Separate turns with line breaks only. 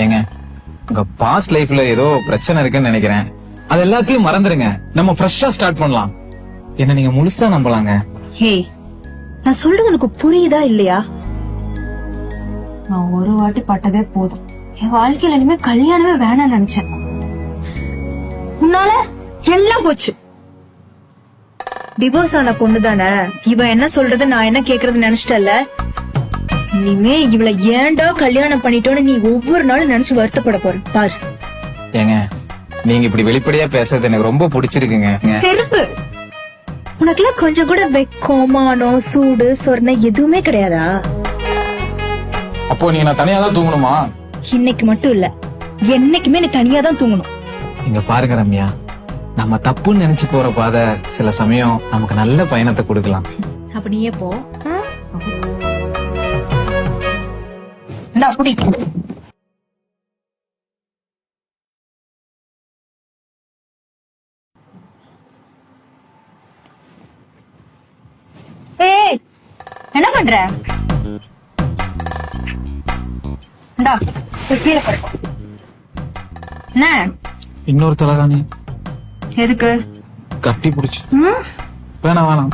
ஏங்க உங்க பாஸ்ட் லைஃப்ல ஏதோ பிரச்சனை இருக்குன்னு நினைக்கிறேன். அது எல்லாத்தையும் மறந்துருங்க. நம்ம ஃப்ரெஷ்ஷா ஸ்டார்ட் பண்ணலாம். என்ன நீங்க முழுசா நம்பலாங்க.
ஹே, நான் சொல்றது எனக்கு புரியுதா இல்லையா? நான் ஒரு வாட்டி பட்டதே போதும். என் வாழ்க்கையில இனிமே கல்யாணமே வேணாம்னு நினைச்சேன். உன்னால எல்லாம் போச்சு. டிவோர்ஸ் ஆன பொண்ணு தானே இவ என்ன சொல்றது நான் என்ன கேக்குறது நினைச்சிட்டல. இனிமே இவளை ஏன்டா கல்யாணம் பண்ணிட்டோன்னு நீ ஒவ்வொரு நாளும் நினைச்சு வருத்தப்பட போற பாரு.
ஏங்க நீங்க இப்படி வெளிப்படையா பேசுறது எனக்கு ரொம்ப பிடிச்சிருக்குங்க.
செருப்பு, உனக்குலாம் கொஞ்சம் கூட வெக்கம், மானம், சூடு, சொர்ணை எதுவுமே கிடையாதா?
அப்போ நீங்க நான் தனியா தான் தூங்கணுமா?
இன்னைக்கு மட்டும் இல்ல, என்னைக்குமே நீ தனியா தான் தூங்கணும்.
இங்க பாருங்க ரம்யா, நம்ம தப்புன்னு நினைச்சு போற பாதை சில சமயம் நமக்கு நல்ல பயணத்தை கொடுக்கலாம்.
அப்படியே போ. அப்படி ஏய், என்ன பண்ற? இந்தா, கீழே படுப்போம். என்ன
இன்னொரு தலகாணி
எதுக்கு
கட்டி பிடிச்சு? வேணாம் வேணாம்.